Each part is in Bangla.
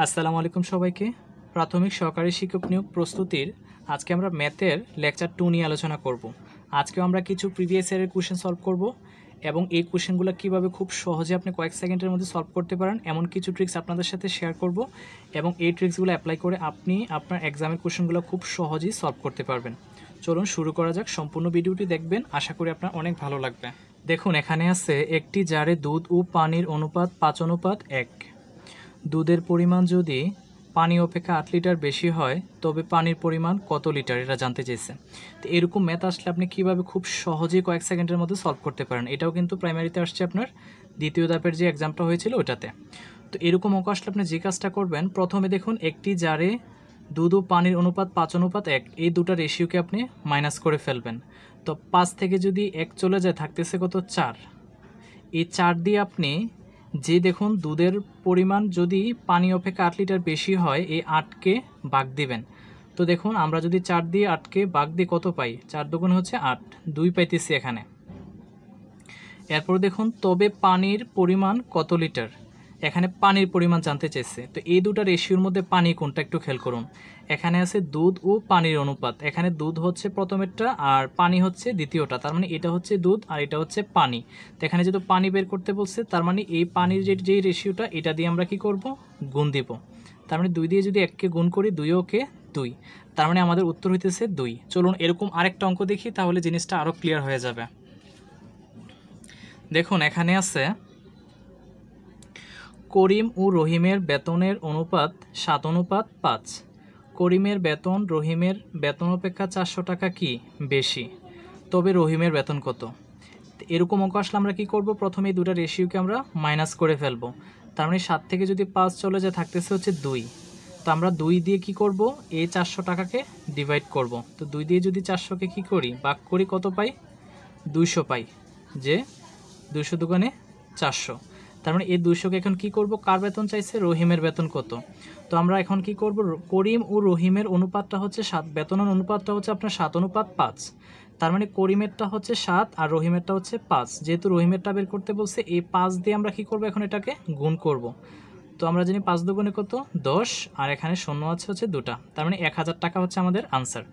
আসসালামু আলাইকুম সবাইকে। প্রাথমিক সহকারী শিক্ষক নিয়োগ প্রস্তুতির আজকে আমরা ম্যাথের লেকচার 2 নিয়ে আলোচনা করব। আজকেও আমরা কিছু প্রিভিয়াস ইয়ারের কোশ্চেন সলভ করব এবং এই কোশ্চেনগুলো কিভাবে খুব সহজে আপনি কয়েক সেকেন্ডের মধ্যে সলভ করতে পারেন এমন কিছু ট্রিক্স আপনাদের সাথে শেয়ার করব এবং এই ট্রিক্সগুলো অ্যাপ্লাই করে আপনি আপনার এক্সামের কোশ্চেনগুলো খুব সহজেই সলভ করতে পারবেন। চলুন শুরু করা যাক। সম্পূর্ণ ভিডিওটি দেখবেন, আশা করি আপনার অনেক ভালো লাগবে। দেখুন, এখানে আছে একটি জারে দুধ ও পানির অনুপাত 5:1। দুধের পরিমাণ যদি পানি অপেক্ষা 8 লিটার বেশি হয় তবে পানির পরিমাণ কত লিটার, এটা জানতে চাইছে। তো এরকম ম্যাথ আসলে আপনি কীভাবে খুব সহজেই কয়েক সেকেন্ডের মধ্যে সলভ করতে পারেন, এটাও কিন্তু প্রাইমারিতে আসছে আপনার দ্বিতীয় ধাপের যে এক্সামটা হয়েছিল ওটাতে। তো এরকম অঙ্ক আসলে আপনি যে কাজটা করবেন, প্রথমে দেখুন একটি জারে দুধ ও পানির অনুপাত 5:1, এই দুটা রেশিওকে আপনি মাইনাস করে ফেলবেন। তো 5 থেকে যদি 1 চলে যায় থাকতেছে কত, 4। এই 4 দিয়ে আপনি যে দেখুন দুধের পরিমাণ যদি পানি অপেক্ষা 8 লিটার বেশি হয়, এই 8কে ভাগ দিবেন। তো দেখুন আমরা যদি 4 দিয়ে 8কে ভাগ দিই কত পাই, 4 দুগুণ হচ্ছে 8, 2 পাইতেছি এখানে। এরপর দেখুন তবে পানির পরিমাণ কত লিটার, এখানে পানির পরিমাণ জানতে চাইছে। তো এই দুটা রেশিওর মধ্যে পানি কোনটা একটু খেয়াল করুন। এখানে আছে দুধ ও পানির অনুপাত, এখানে দুধ হচ্ছে প্রথমেরটা আর পানি হচ্ছে দ্বিতীয়টা, তার মানে এটা হচ্ছে দুধ আর এটা হচ্ছে পানি। তো এখানে যেহেতু পানি বের করতে বলছে, তার মানে এই পানির যেই রেশিওটা এটা দিয়ে আমরা কি করব, গুণ দিব। তার মানে 2 দিয়ে যদি 1কে গুণ করি 2 ওকে 2, তার মানে আমাদের উত্তর হইতেছে 2। চলুন এরকম আরেকটা অঙ্ক দেখি, তাহলে জিনিসটা আরও ক্লিয়ার হয়ে যাবে। দেখুন এখানে আছে করিম ও রহিমের বেতনের অনুপাত 7:5। করিমের বেতন রহিমের বেতন অপেক্ষা 400 টাকা কি বেশি, তবে রহিমের বেতন কত। এরকম অঙ্ক আসলে আমরা কি করব, প্রথমে এই দুটো রেশিওকে আমরা মাইনাস করে ফেলবো। তার মানে 7 থেকে যদি 5 চলে যায় থাকতেছে হচ্ছে 2। তো আমরা 2 দিয়ে কি করব, এই 400 টাকাকে ডিভাইড করব। তো 2 দিয়ে যদি 400কে কি করি, ভাগ করি, কত পাই, 200 পাই। যে 200 দুগুণে 400। তার মানে এই 200কে এখন কি করব, কার বেতন চাইছে, রহিমের বেতন কত। তো আমরা এখন কি করব, করিম ও রহিমের অনুপাতটা হচ্ছে 7, বেতনের অনুপাতটা হচ্ছে আপনার 7:5। তার মানে করিমেরটা হচ্ছে 7 আর রহিমেরটা হচ্ছে 5। যেহেতু রহিমেরটা বের করতে বলছে, এই 5 দিয়ে আমরা কি করব, এখন এটাকে গুণ করব। তো আমরা জানি 5 দুগুণে কত, 10, আর এখানে শূন্য আছে হচ্ছে 2টা, তার মানে 1000 টাকা হচ্ছে আমাদের আনসার।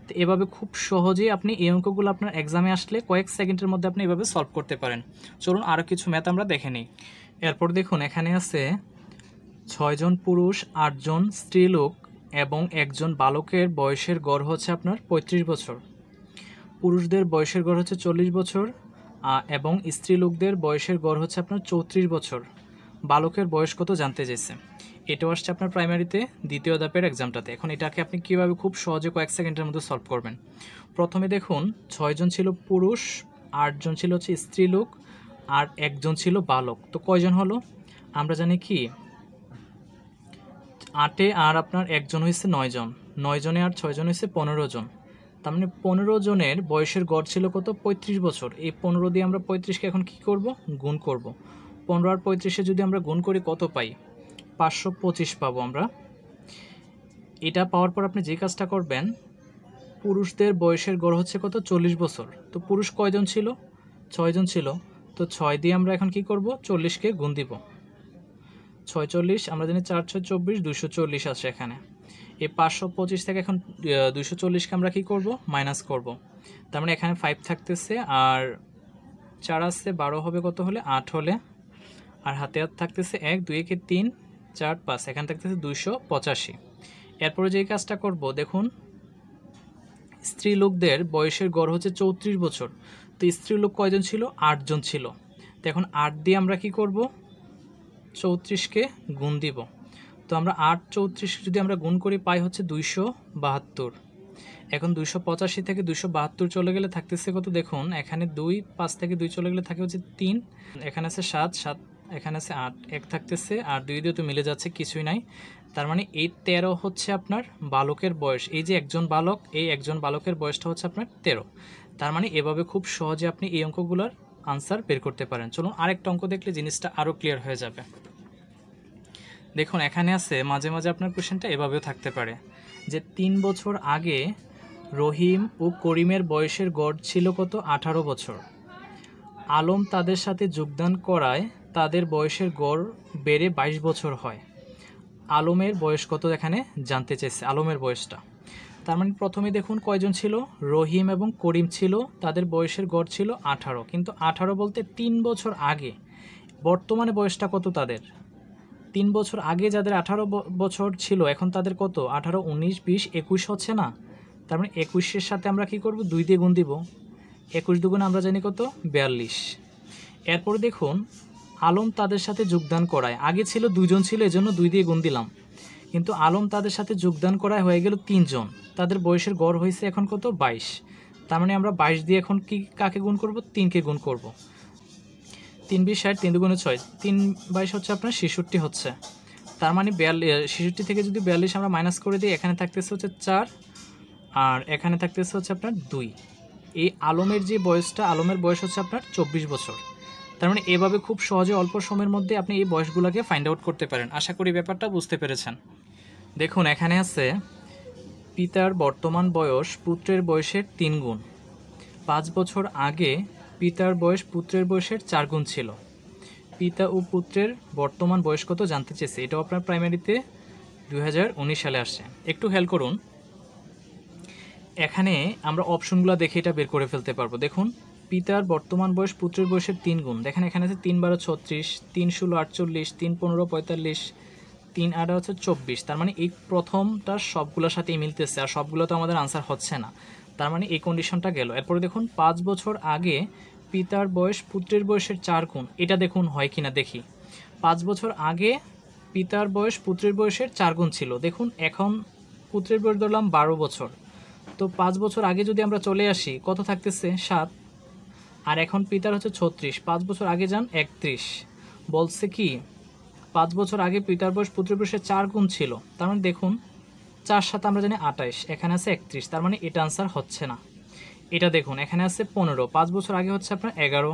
তো এভাবে খুব সহজেই আপনি এই অঙ্কগুলো আপনার এক্সামে আসলে কয়েক সেকেন্ডের মধ্যে আপনি এভাবে সলভ করতে পারেন। চলুন আরও কিছু ম্যাথ আমরা দেখে নিই। এরপর দেখুন এখানে আছে 6 জন পুরুষ, 8 জন স্ত্রীলোক এবং 1 জন বালকের বয়সের গড় হচ্ছে আপনার 35 বছর। পুরুষদের বয়সের গড় হচ্ছে 40 বছর এবং স্ত্রীলোকদের বয়সের গড় হচ্ছে আপনার 34 বছর। বালকের বয়স কত জানতে চাইছে। এটাও আসছে আপনার প্রাইমারিতে দ্বিতীয় ধাপের এক্সামটাতে। এখন এটাকে আপনি কীভাবে খুব সহজে কয়েক সেকেন্ডের মধ্যে সলভ করবেন। প্রথমে দেখুন 6 জন ছিল পুরুষ, 8 জন ছিল হচ্ছে স্ত্রীলোক আর 1 জন ছিল বালক। তো কয়জন হলো, আমরা জানি কি 8-এ আর আপনার 1 জন হয়েছে 9 জন, 9 জনে আর 6 জন হয়েছে 15 জন। তার মানে 15 জনের বয়সের গড় ছিল কত, 35 বছর। এই 15 দিয়ে আমরা 35কে এখন কি করব, গুণ করব। 15 আর 35-এ যদি আমরা গুণ করি কত পাই, 525 পাবো আমরা। এটা পাওয়ার পর আপনি যে কাজটা করবেন, পুরুষদের বয়সের গড় হচ্ছে কত, 40 বছর। তো পুরুষ কয়জন ছিল, 6 জন ছিল। তো 6 দিয়ে আমরা এখন কি করব, 40কে গুণ দিব। 46, আমরা জানি 4 6 24, 240 আছে এখানে। এই 525 থেকে এখন 240কে আমরা কি করব, মাইনাস করব। তার মানে এখানে 5 থাকতেছে আর 4 আছে, 12 হবে কত হলে, 8 হলে, আর হাতে হাত থাকতেছে 1, 2 একে 3, 4, 5, এখানে থাকতেছে 285। এরপরে যে কাজটা করব, দেখুন স্ত্রীলোকদের বয়সের গড় হচ্ছে 34 বছর। তো স্ত্রীলোক কয়জন ছিল, 8 জন ছিল। তো এখন 8 দিয়ে আমরা কি করব, 34কে গুণ দিব। তো আমরা 8 34 যদি আমরা গুণ করি পাই হচ্ছে 272। এখন 285 থেকে 272 চলে গেলে থাকতেছে কত, দেখুন এখানে 2, 5 থেকে 2 চলে গেলে থাকে হচ্ছে 3, এখানে আছে 7, 7 এখানে আছে 8, 1 থাকতেছে আর 2 দিয়ে তো মিলে যাচ্ছে, কিছুই নাই। তার মানে এই 13 হচ্ছে আপনার বালকের বয়স। এই যে একজন বালক, এই একজন বালকের বয়সটা হচ্ছে আপনার 13। তার মানে এভাবে খুব সহজে আপনি এই অঙ্কগুলোর আনসার বের করতে পারেন। চলুন আরেকটা অঙ্ক দেখলে জিনিসটা আরও ক্লিয়ার হয়ে যাবে। দেখুন এখানে আছে, মাঝে মাঝে আপনার কোশ্চেনটা এভাবেও থাকতে পারে যে 3 বছর আগে রহিম ও করিমের বয়সের গড় ছিল কত, 18 বছর। আলম তাদের সাথে যোগদান করায় তাদের বয়সের গড় বেড়ে 22 বছর হয়। আলমের বয়স কত এখানে জানতে চেয়েছে, আলমের বয়সটা। তার মানে প্রথমে দেখুন কয়জন ছিল, রহিম এবং করিম ছিল, তাদের বয়সের গড় ছিল 18, কিন্তু 18 বলতে 3 বছর আগে। বর্তমানে বয়সটা কত তাদের, 3 বছর আগে যাদের 18 বছর ছিল এখন তাদের কত, 18, 19, 20, 21 হচ্ছে না। তার মানে 21-এর সাথে আমরা কি করব, 2 দিয়ে গুণ দিব। 21 দুগুণ আমরা জানি কত, 42। এরপরে দেখুন আলম তাদের সাথে যোগদান করায়, আগে ছিল 2 জন ছিল এজন্য 2 দিয়ে গুণ দিলাম, কিন্তু আলম তাদের সাথে যোগদান করায় হয়ে গেল 3 জন, তাদের বয়সের গড় হয়েছে এখন কত, 22। তার মানে আমরা 22 দিয়ে এখন কি কাকে গুণ করব, 3কে গুণ করব। 3 20 60, 3 দুগুণে 6, 3 22 হচ্ছে আপনার 66 হচ্ছে। তার মানে 66 থেকে যদি 42 আমরা মাইনাস করে দিই, এখানে থাকতেছে হচ্ছে 4 আর এখানে থাকতেছে হচ্ছে আপনার 2। এই আলমের যে বয়সটা, আলমের বয়স হচ্ছে আপনার 24 বছর। তার মানে এভাবে খুব সহজে অল্প সময়ের মধ্যে আপনি এই বয়সগুলোকে ফাইন্ড আউট করতে পারেন। আশা করি ব্যাপারটা বুঝতে পেরেছেন। দেখুন এখানে আছে পিতার বর্তমান বয়স পুত্রের বয়সের 3 গুণ। 5 বছর আগে পিতার বয়স পুত্রের বয়সের 4 গুণ ছিল। পিতা ও পুত্রের বর্তমান বয়স কত জানতে চেয়েছে। এটাও আপনার প্রাইমারিতে 2019 সালে আসছে। একটু খেয়াল করুন, এখানে আমরা অপশনগুলো দেখে এটা বের করে ফেলতে পারবো। দেখুন পিতার বর্তমান বয়স পুত্রের বয়সের 3 গুণ, দেখেন এখানে আছে 3 12 36, 3 16 48, 3 15 45, 3 8 হচ্ছে 24। তার মানে এই প্রথমটা সবগুলোর সাথেই মিলতেছে, আর সবগুলো তো আমাদের আনসার হচ্ছে না। তার মানে এই কন্ডিশনটা গেল। এরপরে দেখুন 5 বছর আগে পিতার বয়স পুত্রের বয়সের 4 গুণ, এটা দেখুন হয় কিনা দেখি। 5 বছর আগে পিতার বয়স পুত্রের বয়সের 4 গুণ ছিল, দেখুন এখন পুত্রের বয়স ধরলাম 12 বছর, তো 5 বছর আগে যদি আমরা চলে আসি কত থাকতেছে 7, আর এখন পিতার হচ্ছে 36, 5 বছর আগে যান 31। বলছে কি 5 বছর আগে পিতার বয়স পুত্রের বয়সের 4 গুণ ছিল, তার মানে দেখুন 4 7 আমরা জানি 28, এখানে আছে 31, তার মানে এটা আনসার হচ্ছে না। এটা দেখুন এখানে আছে 15, 5 বছর আগে হচ্ছে আপনার 11,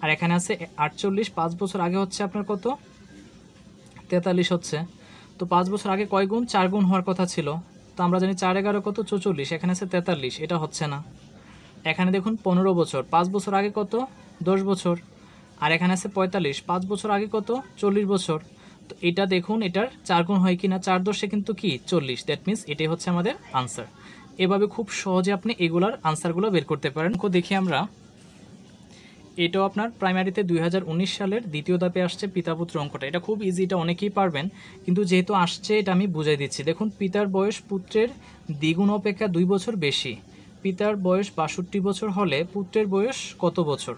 আর এখানে আছে 48, 5 বছর আগে হচ্ছে আপনার কত 43 হচ্ছে। তো 5 বছর আগে কয় গুণ, 4 গুণ হওয়ার কথা ছিল, তো আমরা জানি 4 11 কত 44, এখানে আছে 43, এটা হচ্ছে না। এখানে দেখুন 15 বছর, 5 বছর আগে কত 10 বছর, আর এখানে আছে 45, 5 বছর আগে কত 40 বছর। তো এটা দেখুন এটার 4 গুণ হয় কিনা, 4 10 কিন্তু কি 40, দ্যাট মিনস এটাই হচ্ছে আমাদের আনসার। এভাবে খুব সহজে আপনি এগুলার আনসারগুলো বের করতে পারেন। দেখি আমরা, এটাও আপনার প্রাইমারিতে 2019 সালের দ্বিতীয় ধাপে আসছে পিতা পুত্র অঙ্কটা। এটা খুব ইজি, এটা অনেকেই পারবেন, কিন্তু যেহেতু আসছে এটা আমি বুঝাই দিচ্ছি। দেখুন পিতার বয়স পুত্রের দ্বিগুণ অপেক্ষা 2 বছর বেশি, পিতার বয়স 62 বছর হলে পুত্রের বয়স কত বছর।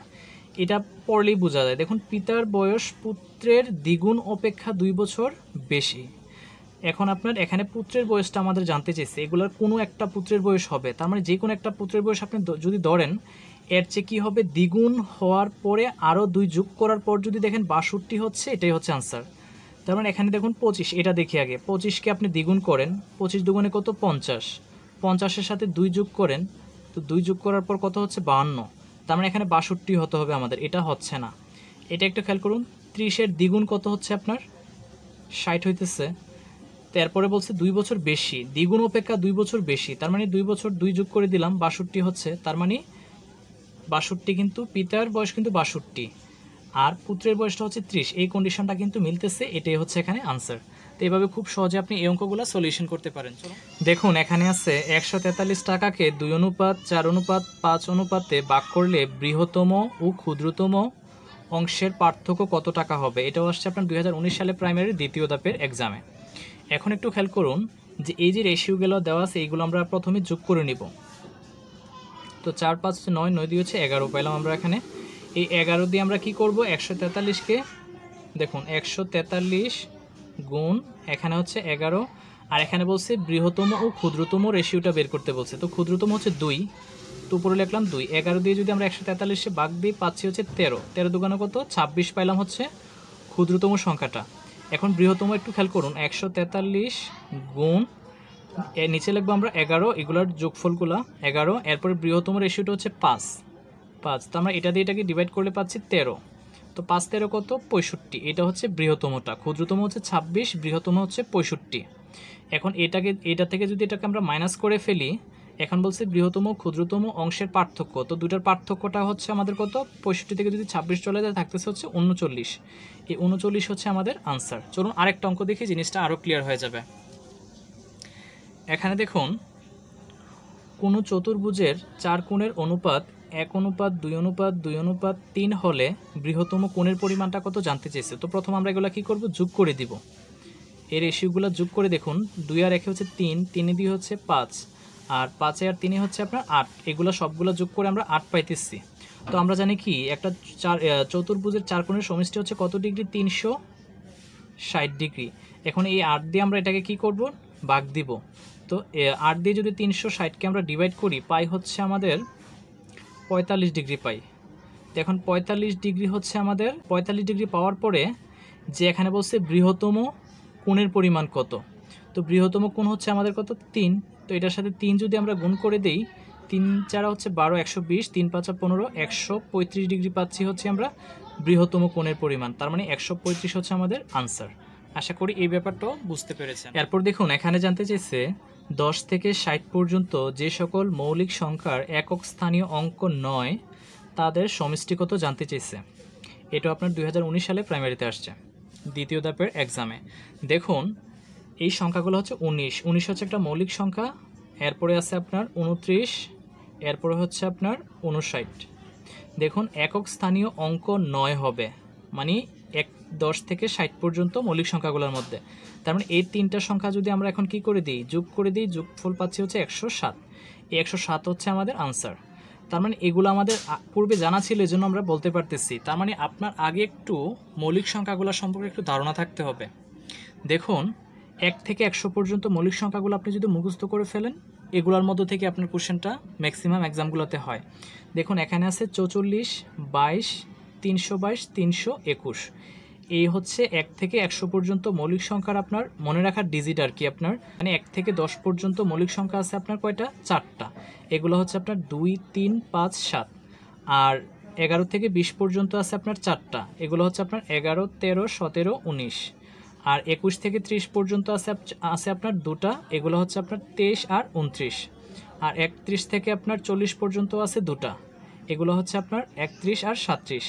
এটা পড়লেই বোঝা যায়। দেখুন পিতার বয়স পুত্রের দ্বিগুণ অপেক্ষা 2 বছর বেশি। এখন আপনার এখানে পুত্রের বয়সটা আমাদের জানতে চেয়েছে, এগুলোর কোনো একটা পুত্রের বয়স হবে, তার মানে যে কোনো একটা পুত্রের বয়স আপনি যদি ধরেন, এর চেয়ে কী হবে দ্বিগুণ হওয়ার পরে আরও 2 যোগ করার পর যদি দেখেন 62 হচ্ছে, এটাই হচ্ছে আনসার। তার মানে এখানে দেখুন 25, এটা দেখি আগে, 25কে আপনি দ্বিগুণ করেন, 25 দুগুণে কত 50, 50-এর সাথে 2 যোগ করেন, তো 2 যোগ করার পর কত হচ্ছে 52, তার মানে এখানে 62 হতে হবে আমাদের, এটা হচ্ছে না। এটা একটু খেয়াল করুন, 30-এর দ্বিগুণ কত হচ্ছে আপনার 60 হইতেছে, তারপরে বলছে 2 বছর বেশি, দ্বিগুণ অপেক্ষা 2 বছর বেশি, তার মানে 2 বছর 2 যোগ করে দিলাম 62 হচ্ছে, তার মানে 62 কিন্তু পিতার বয়স কিন্তু 62 আর পুত্রের বয়সটা হচ্ছে 30, এই কন্ডিশনটা কিন্তু মিলতেছে, এটাই হচ্ছে এখানে আনসার। তো এইভাবে খুব সহজে আপনি এই অঙ্কগুলো সলিউশন করতে পারেন। দেখুন এখানে আছে 143 টাকাকে 2:4:5 অনুপাতে ভাগ করলে বৃহত্তম ও ক্ষুদ্রতম অংশের পার্থক্য কত টাকা হবে। এটাও আসছে আপনার 2019 সালে প্রাইমারির দ্বিতীয় ধাপের এক্সামে। এখন একটু খেয়াল করুন যে এই যে রেশিওগুলো দেওয়া আছে এইগুলো আমরা প্রথমে যোগ করে নিব। তো 4 5 9, 9 দিয়ে হচ্ছে 11 পাইলাম আমরা এখানে। এই 11 দিয়ে আমরা কি করব, 143কে দেখুন 143 গুণ এখানে হচ্ছে 11, আর এখানে বলছে বৃহত্তম ও ক্ষুদ্রতম রেশিওটা বের করতে বলছে। তো ক্ষুদ্রতম হচ্ছে 2, তো উপরে লিখলাম 2, 11 দিয়ে যদি আমরা 143-এ ভাগ দিই পাচ্ছি হচ্ছে 13, 13 দুগুণে কত 26 পাইলাম হচ্ছে ক্ষুদ্রতম সংখ্যাটা। এখন বৃহত্তম একটু খেয়াল করুন, 143 গুণ নিচে লিখবো আমরা 11, এগুলোর যোগফলগুলো 11, এরপরে বৃহত্তম রেশিওটা হচ্ছে 5, তো আমরা এটা দিয়ে এটাকে ডিভাইড করলে পাচ্ছি 13, তো 5 13 কত 65, এটা হচ্ছে বৃহত্তমটা, ক্ষুদ্রতম হচ্ছে 26, বৃহত্তম হচ্ছে 65। এখন এটা থেকে যদি এটাকে আমরা মাইনাস করে ফেলি, এখন বলছে বৃহত্তম ক্ষুদ্রতম অংশের পার্থক্য, তো দুটার পার্থক্যটা হচ্ছে আমাদের কত, 65 থেকে যদি 26 চলে যায় থাকতেছে হচ্ছে 39। এই 39 হচ্ছে আমাদের আনসার। চলুন আরেকটা অঙ্ক দেখি, জিনিসটা আরও ক্লিয়ার হয়ে যাবে। এখানে দেখুন কোনো চতুর্ভুজের 4 কোণের অনুপাত 1:2:2:3 হলে বৃহত্তম কোণের পরিমাণটা কত জানতে চেয়েছে। তো প্রথম আমরা এগুলো কী করব, যোগ করে দিব। এই রেশিওগুলো যোগ করে দেখুন, 2 আর 1 হচ্ছে 3, 3 দিয়ে হচ্ছে 5, আর 5 আর 3 হচ্ছে আপনার 8। এগুলো সবগুলো যোগ করে আমরা 8 পাইতেছি। তো আমরা জানি কি একটা চতুর্ভুজের 4 কোণের সমষ্টি হচ্ছে কত ডিগ্রি, 360 ডিগ্রি। এখন এই 8 দিয়ে আমরা এটাকে কি করব, ভাগ দিব। তো 8 দিয়ে যদি 360কে আমরা ডিভাইড করি, পাই হচ্ছে আমাদের 45 ডিগ্রি পাই। তো এখন 45 ডিগ্রি হচ্ছে আমাদের, 45 ডিগ্রি পাওয়ার পরে যে এখানে বলছে বৃহত্তম কোণের পরিমাণ কত, তো বৃহত্তম কোণ হচ্ছে আমাদের কত, 3। তো এটার সাথে 3 যদি আমরা গুণ করে দেই, 3 4 হচ্ছে 12, 120, 3 5 15, 135 ডিগ্রি পাচ্ছি হচ্ছে আমরা বৃহত্তম কোণের পরিমাণ। তার মানে 135 হচ্ছে আমাদের আনসার। আশা করি এই ব্যাপারটাও বুঝতে পেরেছেন। এরপর দেখুন এখানে জানতে চাইছে 10 থেকে 60 পর্যন্ত যে সকল মৌলিক সংখ্যার একক স্থানীয় অঙ্ক নয় তাদের সমষ্টি কত জানতে চেয়েছে। এটা আপনার 2019 সালে প্রাইমারিতে আসছে, দ্বিতীয় ধাপের এক্সামে। দেখুন এই সংখ্যাগুলো হচ্ছে 19 হচ্ছে একটা মৌলিক সংখ্যা, এরপরে আছে আপনার 29, এরপরে হচ্ছে আপনার 59। দেখুন একক স্থানীয় অঙ্ক 9 হবে, মানে 10 থেকে 60 পর্যন্ত মৌলিক সংখ্যাগুলোর মধ্যে। তার মানে এই তিনটা সংখ্যা যদি আমরা এখন কি করে দিই, যোগ করে দিই, যোগফল পাচ্ছি হচ্ছে 107। এই 107 হচ্ছে আমাদের আনসার। তার মানে এগুলো আমাদের পূর্বে জানা ছিল, এই জন্য আমরা বলতে পারতেছি। তার মানে আপনার আগে একটু মৌলিক সংখ্যাগুলো সম্পর্কে একটু ধারণা থাকতে হবে। দেখুন 1 থেকে 100 পর্যন্ত মৌলিক সংখ্যাগুলো আপনি যদি মুখস্থ করে ফেলেন, এগুলোর মধ্য থেকে আপনার কোশ্চেনটা ম্যাক্সিমাম এক্সামগুলোতে হয়। দেখুন এখানে আছে 44, 22, 322, 321। এই হচ্ছে 1 থেকে 100 পর্যন্ত মৌলিক সংখ্যার আপনার মনে রাখার ডিজিট আর কি। আপনার মানে 1 থেকে 10 পর্যন্ত মৌলিক সংখ্যা আছে আপনার কয়টা, 4টা। এগুলো হচ্ছে আপনার 2, 3, 5, 7। আর 11 থেকে 20 পর্যন্ত আছে আপনার 4টা, এগুলো হচ্ছে আপনার 11, 13, 17, 19। আর 21 থেকে 30 পর্যন্ত আছে আপনার 2টা, এগুলো হচ্ছে আপনার 23 আর 29। আর 31 থেকে আপনার 40 পর্যন্ত আছে 2টা, এগুলো হচ্ছে আপনার 31 আর 37।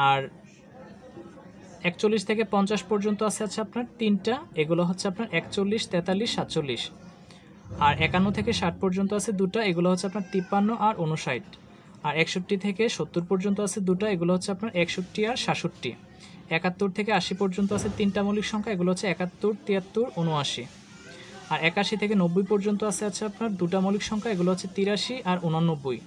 আর 41 থেকে 50 পর্যন্ত আছে আপনার 3টা, এগুলো হচ্ছে আপনার 41, 43, 47। আর 51 থেকে 60 পর্যন্ত আছে 2টা, এগুলো হচ্ছে আপনার 53 আর 59। আর 61 থেকে 70 পর্যন্ত আছে 2টা, এগুলো হচ্ছে আপনার 61 আর 67। 71 থেকে 80 পর্যন্ত আছে 3টা মৌলিক সংখ্যা, এগুলো হচ্ছে 71, 73, 79। আর 81 থেকে 90 পর্যন্ত আছে আপনার 2টা মৌলিক সংখ্যা, এগুলো হচ্ছে 83 আর 89।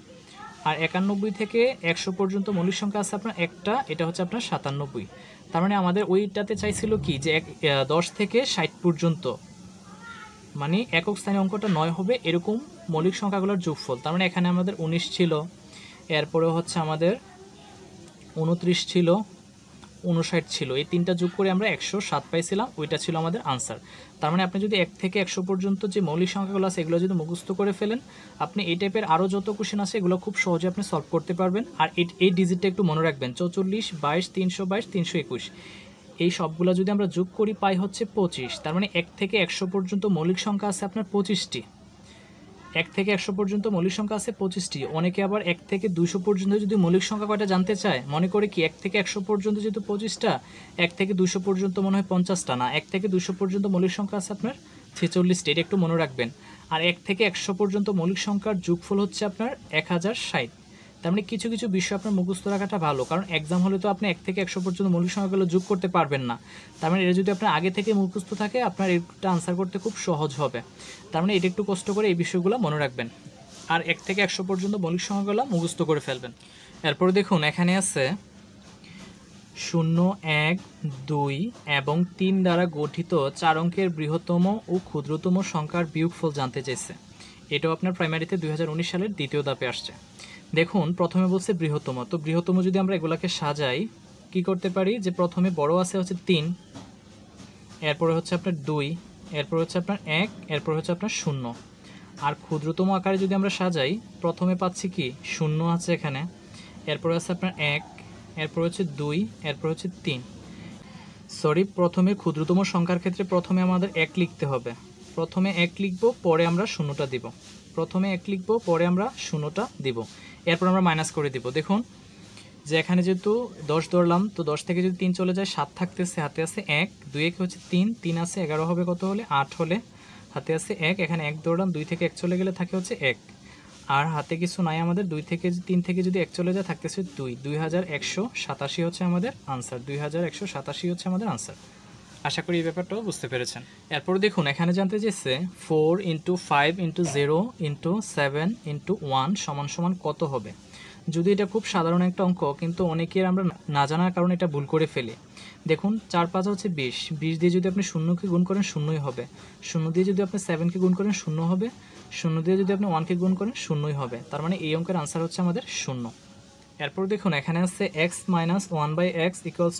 আর 91 থেকে 100 পর্যন্ত মৌলিক সংখ্যা আছে আপনার একটা, এটা হচ্ছে আপনার 97। তার মানে আমাদের ওইটাতে চাইছিল কি যে 10 থেকে 60 পর্যন্ত, মানে একক স্থানীয় অঙ্কটা 9 হবে এরকম মৌলিক সংখ্যাগুলোর যোগফল। তার মানে এখানে আমাদের 19 ছিল, এরপরে হচ্ছে আমাদের 29 ছিল, 59 ছিল, এই তিনটা যোগ করে আমরা 107 পাইছিলাম, ওইটা ছিল আমাদের আনসার। তার মানে আপনি যদি 1 থেকে 100 পর্যন্ত যে মৌলিক সংখ্যাগুলো আছে এগুলো যদি মুখস্থ করে ফেলেন, আপনি এই টাইপের আরও যত কোশ্চেন আছে এগুলো খুব সহজে আপনি সলভ করতে পারবেন। আর এই ডিজিটটা একটু মনে রাখবেন, 44, 22, 322, 321। এই সবগুলো যদি আমরা যোগ করি পাই হচ্ছে 25। তার মানে 1 থেকে 100 পর্যন্ত মৌলিক সংখ্যা আছে আপনার 25টি। 1 থেকে 100 পর্যন্ত মৌলিক সংখ্যা আছে 25টি। অনেকে আবার 1 থেকে 200 পর্যন্ত যদি মৌলিক সংখ্যা কয়টা জানতে চায়, মনে করে কি 1 থেকে 100 পর্যন্ত যেহেতু 25টা, 1 থেকে 200 পর্যন্ত মনে হয় 50টা, না 1 থেকে 200 পর্যন্ত মৌলিক সংখ্যা আছে আপনার 46টি। এটা একটু মনে রাখবেন। আর 1 থেকে 100 পর্যন্ত মৌলিক সংখ্যার যোগফল হচ্ছে আপনার 1060। তার মানে কিছু কিছু বিষয় আপনার মুখস্থ রাখাটা ভালো, কারণ এক্সাম হলে তো আপনি 1 থেকে 100 পর্যন্ত মৌলিক সংখ্যাগুলো যোগ করতে পারবেন না। তার মানে এটা যদি আপনার আগে থেকে মুখস্থ থাকে, আপনার এটা আনসার করতে খুব সহজ হবে। তার মানে এটা একটু কষ্ট করে এই বিষয়গুলো মনে রাখবেন, আর 1 থেকে 100 পর্যন্ত মৌলিক সংখ্যাগুলো মুখস্থ করে ফেলবেন। এরপরে দেখুন এখানে আছে 0, 1, 2 এবং 3 দ্বারা গঠিত 4 অঙ্কের বৃহত্তম ও ক্ষুদ্রতম সংখ্যার বিয়োগফল জানতে চাইছে। এটাও আপনার প্রাইমারিতে 2019 সালের দ্বিতীয় ধাপে আসছে। দেখুন প্রথমে বলছে বৃহত্তম, তো বৃহত্তম যদি আমরা এগুলাকে সাজাই কি করতে পারি, যে প্রথমে বড় আছে হচ্ছে 3, এরপরে হচ্ছে আপনার 2, এরপর হচ্ছে আপনার 1, এরপর হচ্ছে আপনার 0। আর ক্ষুদ্রতম আকারে যদি আমরা সাজাই, প্রথমে পাচ্ছি কি 0 আছে এখানে, এরপর আছে আপনার 1, এরপর হচ্ছে 2, এরপর হচ্ছে 3। সরি, প্রথমে ক্ষুদ্রতম সংখ্যার ক্ষেত্রে প্রথমে আমাদের 1 লিখতে হবে, প্রথমে 1 লিখব, পরে আমরা 0টা দিব। প্রথমে 1 লিখবো, পরে আমরা শূন্যটা দিব, এরপর আমরা মাইনাস করে দিব। দেখুন যে এখানে যেহেতু 10 ধরলাম, তো 10 থেকে যদি 3 চলে যায় 7 থাকতেছে, হাতে আছে 1, 2 1 হচ্ছে 3, 3 আছে 11 হবে কত হলে 8 হলে, হাতে আছে 1, এখানে 1 ধরলাম, 2 থেকে 1 চলে গেলে থাকে হচ্ছে 1, আর হাতে কিছু নাই আমাদের, 2 থেকে 3 থেকে যদি 1 চলে যায় থাকতেছে 2, 2187 হচ্ছে আমাদের আনসার, 2187 হচ্ছে আমাদের আনসার। আশা করি এই ব্যাপারটাও বুঝতে পেরেছেন। এরপর দেখুন এখানে জানতে চেয়েছে 4 × 5 × 0 × 7 × 1 সমান সমান কত হবে। যদি এটা খুব সাধারণ একটা অঙ্ক, কিন্তু অনেকের আমরা না জানার কারণে এটা ভুল করে ফেলি। দেখুন 4 5 হচ্ছে 20, 20 দিয়ে যদি আপনি শূন্যকে গুণ করেন শূন্যই হবে, শূন্য দিয়ে যদি আপনি 7কে গুণ করেন শূন্য হবে, শূন্য দিয়ে যদি আপনি 1কে গুণ করেন শূন্যই হবে, তার মানে এই অঙ্কের আনসার হচ্ছে আমাদের শূন্য। এরপর দেখুন এখানে আছে x - 1/x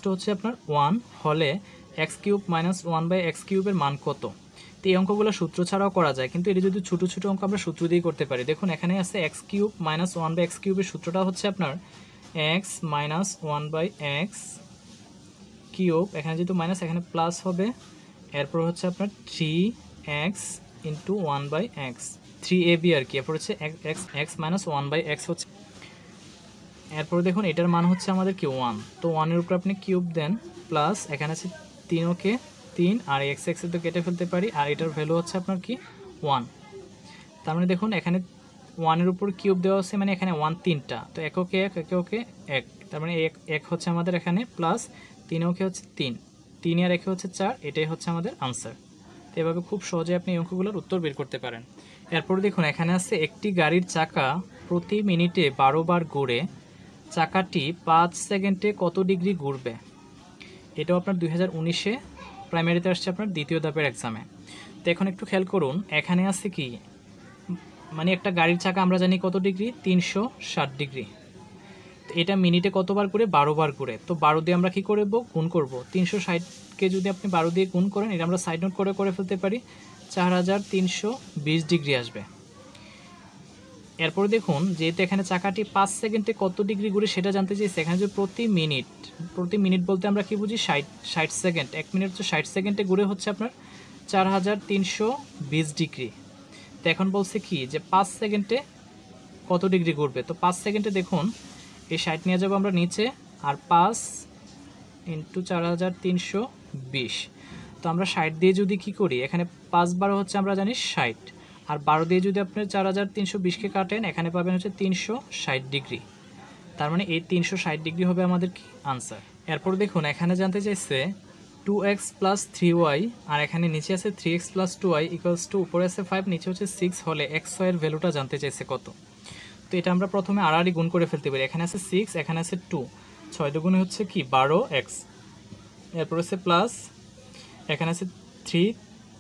= হচ্ছে আপনার 1 হলে x³ - 1/x³ এর মান কত। তো এই অঙ্কগুলো সূত্র ছাড়াও করা যায়, কিন্তু এটা যদি ছোটো ছোটো অঙ্ক আমরা সূত্র দিয়ে করতে পারি। দেখুন এখানে আছে x³ - 1/x³ এর সূত্রটা হচ্ছে আপনার x - 1/x³, এখানে যেহেতু মাইনাস এখানে প্লাস হবে, এরপর হচ্ছে আপনার 3x × 1/x, 3ab আর কি, এরপর হচ্ছে x - 1/x হচ্ছে। এরপর দেখুন এটার মান হচ্ছে আমাদের কি 1, তো 1 এর উপর আপনি কিউব দেন, প্লাস এখানে আছে 3 3, আর x এ তো কেটে ফেলতে পারি, আর এটার ভ্যালু হচ্ছে আপনার কি 1। তার মানে দেখুন এখানে 1 এর উপর কিউব দেওয়া আছে, মানে এখানে 1 3টা, তো এককে 1 এককে 1, তার মানে 1 হচ্ছে আমাদের এখানে, প্লাস 3 হচ্ছে 3, 3 আর 1 হচ্ছে 4, এটাই হচ্ছে আমাদের আনসার। তো এভাবে খুব সহজে আপনি এই অঙ্কগুলোর উত্তর বের করতে পারেন। এরপর দেখুন এখানে আছে একটি গাড়ির চাকা প্রতি মিনিটে 12 বার ঘুরে, চাকাটি 5 সেকেন্ডে কত ডিগ্রি ঘুরবে। এটাও আপনার 2019-এ প্রাইমারিতে আসছে আপনার দ্বিতীয় ধাপের এক্সামে। তো এখন একটু খেয়াল করুন, এখানে আছে কি, মানে একটা গাড়ির চাকা আমরা জানি কত ডিগ্রি, 360 ডিগ্রি। তো এটা মিনিটে কতবার ঘুরে, 12 বার ঘুরে, তো 12 দিয়ে আমরা কী করব, গুণ করব। 360কে যদি আপনি 12 দিয়ে গুণ করেন, এটা আমরা সাইড নোট করে ফেলতে পারি, 4320 ডিগ্রি আসবে। এরপর দেখুন যেহেতু এখানে চাকাটি 5 সেকেন্ডে কত ডিগ্রি ঘুরে সেটা জানতে চাইছে, এখানে যে প্রতি মিনিট বলতে আমরা কি বুঝি, 60 সেকেন্ড, 1 মিনিট হচ্ছে 60 সেকেন্ডে ঘুরে হচ্ছে আপনার 4320 ডিগ্রি। তো এখন বলছে কি যে 5 সেকেন্ডে কত ডিগ্রি ঘুরবে, তো 5 সেকেন্ডে দেখুন এই 60 নিয়ে যাবো আমরা নিচে, আর 5 × 4320, তো আমরা 60 দিয়ে যদি কি করি, এখানে 5 বার হচ্ছে আমরা জানি 60, আর 12 দিয়ে যদি আপনি 4320কে কাটেন, এখানে পাবেন হচ্ছে 360 ডিগ্রি, তার মানে এই 360 ডিগ্রি হবে আমাদের কি আনসার। এরপর দেখুন এখানে জানতে চাইছে 2x + 3y, আর এখানে নিচে আছে 3x + 2y = উপরে আছে 5, নিচে হচ্ছে 6 হলে xy এর ভ্যালুটা জানতে চাইছে কত। তো এটা আমরা প্রথমে আড়াআড়ি গুণ করে ফেলতে পারি, এখানে আছে 6, এখানে আছে 2, 6 দুগুণে হচ্ছে কি 12x, এরপর আছে প্লাস এখানে আছে 3,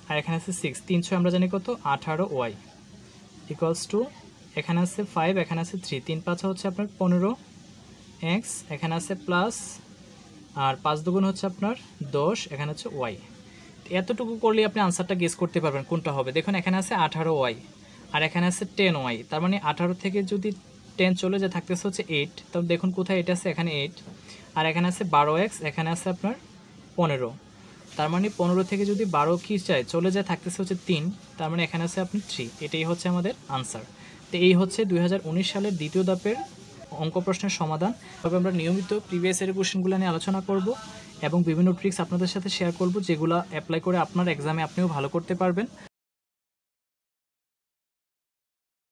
আর এখানে আছে 6, 3 6 আমরা জানি কত 18y = এখানে আছে 5, এখানে আছে 3, 3 5 হচ্ছে আপনার 15x, এখানে আছে প্লাস, আর 5 দুগুণ হচ্ছে আপনার 10, এখানে হচ্ছে y। এতটুকু করলে আপনি আনসারটা গেস করতে পারবেন কোনটা হবে। দেখুন এখানে আছে 18y, আর এখানে আছে 10y, তার মানে 18 থেকে যদি 10 চলে যায় থাকতেছে হচ্ছে 8, তবে দেখুন কোথায় এটা আছে, এখানে 8, আর এখানে আছে 12x, এখানে আছে আপনার 15, তার মানে 15 থেকে যদি 12 কি চাই চলে যায় থাকতেছে হচ্ছে 3, তার মানে এখানে আছে আপনি 3, এটাই হচ্ছে আমাদের আনসার। তো এই হচ্ছে 2019 সালের দ্বিতীয় ধাপের অঙ্ক প্রশ্নের সমাধান। তবে আমরা নিয়মিত প্রিভিয়াস ইয়ারের কোশ্চেনগুলো নিয়ে আলোচনা করব এবং বিভিন্ন ট্রিক্স আপনাদের সাথে শেয়ার করব, যেগুলো অ্যাপ্লাই করে আপনার এক্সামে আপনিও ভালো করতে পারবেন।